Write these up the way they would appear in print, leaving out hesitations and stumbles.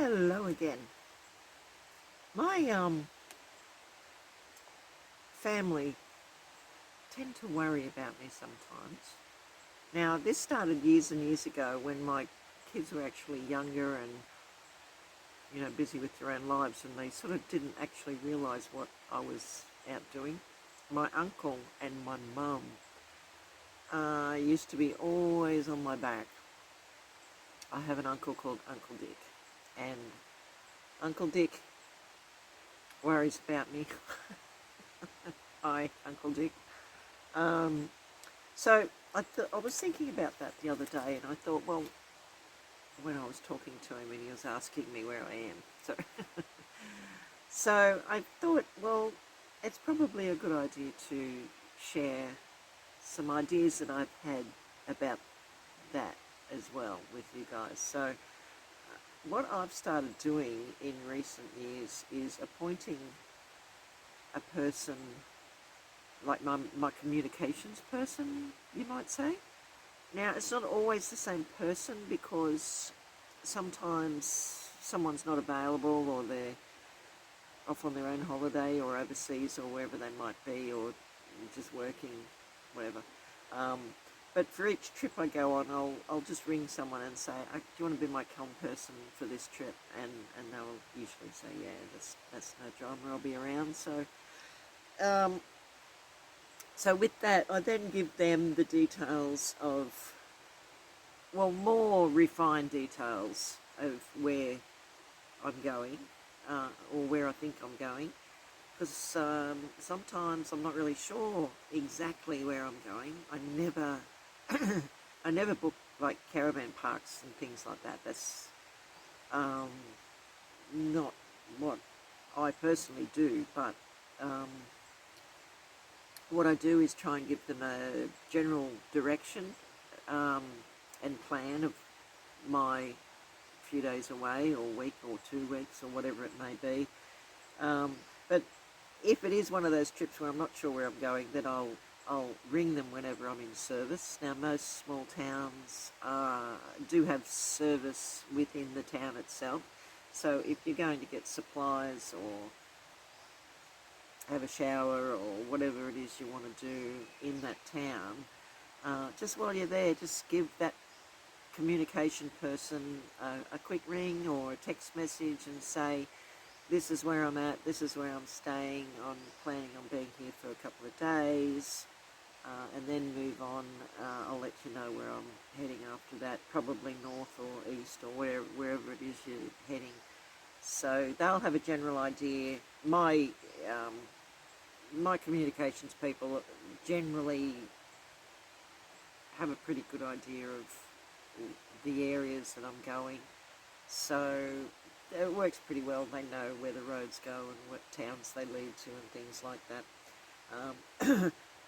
Hello again. My family tend to worry about me sometimes. Now, this started years and years ago when my kids were actually younger and busy with their own lives, and they sort of didn't actually realise what I was out doing. My uncle and my mum used to be always on my back. I have an uncle called Uncle Dick, and Uncle Dick worries about me. Hi, Uncle Dick. Um, so I was thinking about that the other day, and I thought, well, when I was talking to him and he was asking me where I am, so I thought, well, it's probably a good idea to share some ideas that I've had about that as well with you guys. So what I've started doing in recent years is appointing a person, like my communications person, you might say. Now, it's not always the same person because sometimes someone's not available, or they're off on their own holiday or overseas or wherever they might be, or just working, whatever. Um, but for each trip I go on, I'll just ring someone and say, do you want to be my com person for this trip? And they'll usually say, yeah, that's no drama, I'll be around. Um, so with that, I then give them the details of, well, more refined details of where I'm going, or where I think I'm going, because sometimes I'm not really sure exactly where I'm going. I never book like caravan parks and things like that. That's um, not what I personally do, but um, what I do is try and give them a general direction um, and plan of my few days away, or week or 2 weeks, or whatever it may be. But if it is one of those trips where I'm not sure where I'm going, then I'll ring them whenever I'm in service. Now, most small towns do have service within the town itself. So if you're going to get supplies or have a shower or whatever it is you want to do in that town, just while you're there, just give that communication person a quick ring or a text message and say, this is where I'm at, this is where I'm staying, I'm planning on being here for a couple of days, and then move on. I'll let you know where I'm heading after that, probably north or east or wherever it is you're heading. So they'll have a general idea. My communications people generally have a pretty good idea of the areas that I'm going, so it works pretty well. They know where the roads go and what towns they lead to and things like that.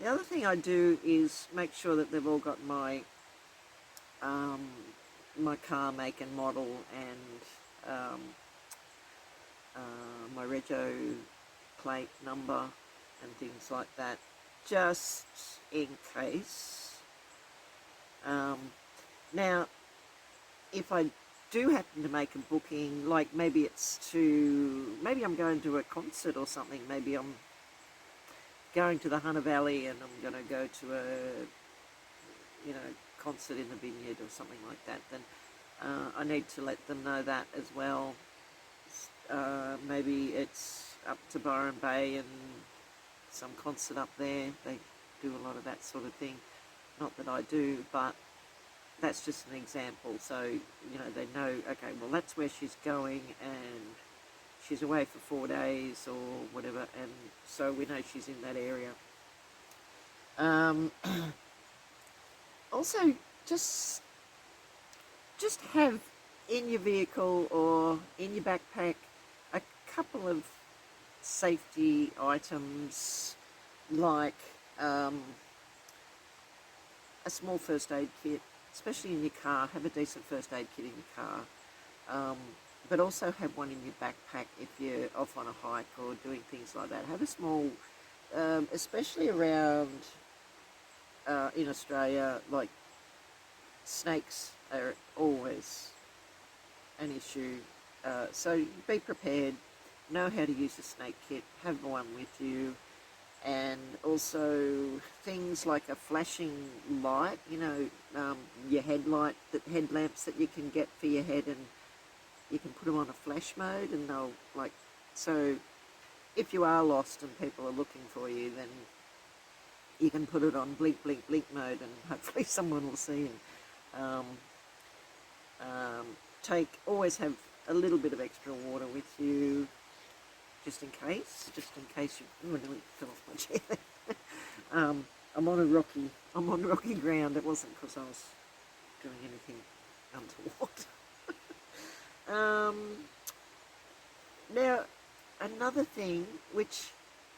The other thing I do is make sure that they've all got my my car make and model, and my rego plate number and things like that, just in case. Now, if I do happen to make a booking, like maybe I'm going to a concert or something, maybe I'm going to the Hunter Valley and I'm going to go to a concert in the vineyard or something like that, then I need to let them know that as well. Maybe it's up to Byron Bay and some concert up there. They do a lot of that sort of thing. Not that I do, but that's just an example. So, they know, okay, well, that's where she's going, and she's away for 4 days or whatever, and so we know she's in that area. Also, just have in your vehicle or in your backpack a couple of safety items, like a small first aid kit, especially in your car. Have a decent first aid kit in your car, but also have one in your backpack if you're off on a hike or doing things like that. Have a small, especially around in Australia, like snakes are always an issue So be prepared, know how to use a snake kit, have one with you, and also things like a flashing light, your headlamps that you can get for your head, and you can put them on a flash mode, and they'll so if you are lost and people are looking for you, then you can put it on blink, blink, blink mode, and hopefully someone will see you. Um, um, always have a little bit of extra water with you, just in case you nearly fell off my chair. um, I'm on rocky ground. It wasn't because I was doing anything untoward. Now, another thing which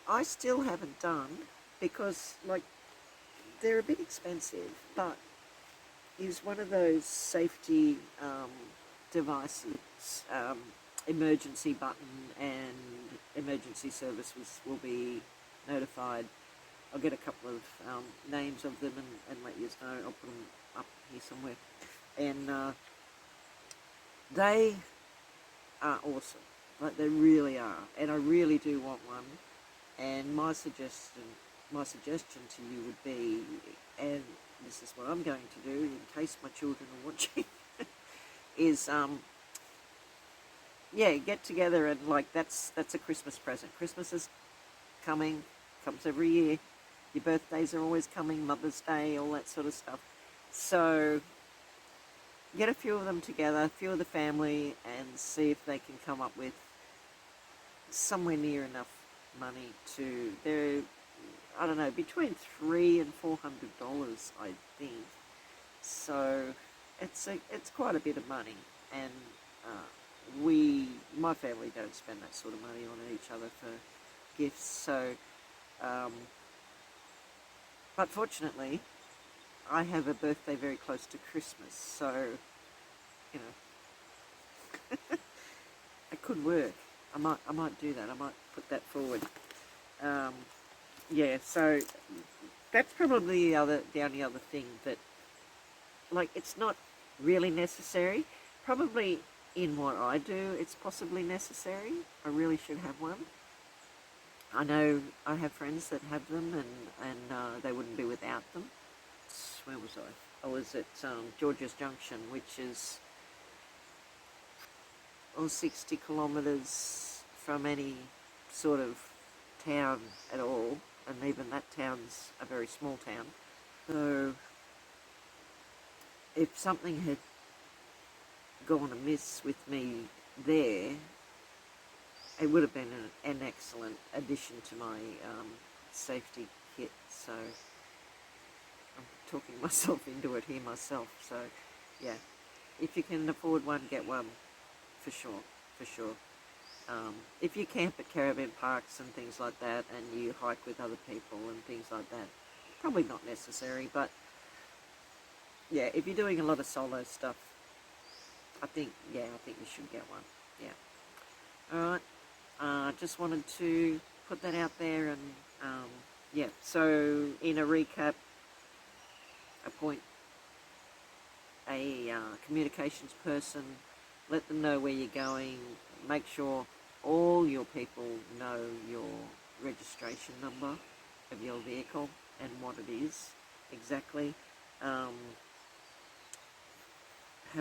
I still haven't done, because they're a bit expensive, but is one of those safety devices, emergency button, and emergency services will be notified. I'll get a couple of names of them and let you know. I'll put them up here somewhere. And they are awesome. They really are. And I really do want one. And my suggestion to you would be, and this is what I'm going to do in case my children are watching, is get together and that's a Christmas present. Christmas is comes every year. Your birthdays are always coming, Mother's Day, all that sort of stuff. So get a few of them together, a few of the family, and see if they can come up with somewhere near enough money they're, I don't know, between $300 and $400, I think. So it's quite a bit of money, and my family don't spend that sort of money on each other for gifts. So, but fortunately, I have a birthday very close to Christmas, so it could work. I might do that. I might put that forward. So that's probably the only other thing that, it's not really necessary. Probably in what I do, it's possibly necessary. I really should have one. I know I have friends that have them, and they wouldn't be without them. Where was I? I was at Georges Junction, which is 60 kilometres from any sort of town at all, and even that town's a very small town. So if something had gone amiss with me there, it would have been an excellent addition to my safety kit. So I'm talking myself into it here myself. So yeah, if you can afford one, get one, for sure. If you camp at caravan parks and things like that, and you hike with other people and things like that, probably not necessary. But yeah, if you're doing a lot of solo stuff, I think you should get one. Yeah. All right. Just wanted to put that out there, and So in a recap, appoint a communications person. Let them know where you're going. Make sure all your people know your registration number of your vehicle and what it is exactly. Have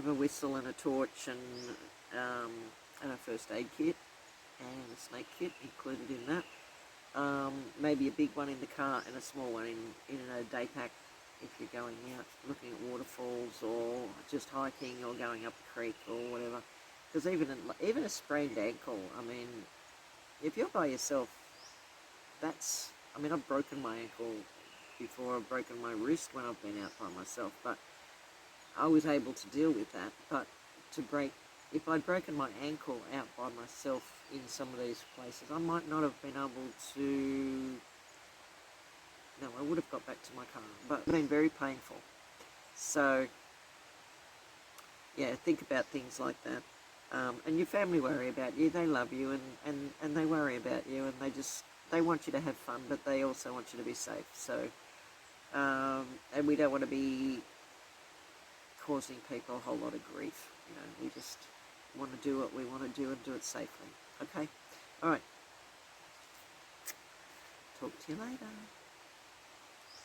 a whistle and a torch, and a first aid kit and a snake kit included in that. Maybe a big one in the car and a small one in a day pack if you're going out looking at waterfalls, or just hiking, or going up a creek or whatever. Because even a sprained ankle, I mean, if you're by yourself, I've broken my ankle before. I've broken my wrist when I've been out by myself, but I was able to deal with that. But if I'd broken my ankle out by myself in some of these places, I might not have been able to. No, I would have got back to my car, but it's been very painful. So, yeah, think about things like that. And your family worry about you. They love you, and they worry about you, and they want you to have fun, but they also want you to be safe. So, and we don't want to be causing people a whole lot of grief. want to do what we want to do and do it safely. Okay? All right. Talk to you later.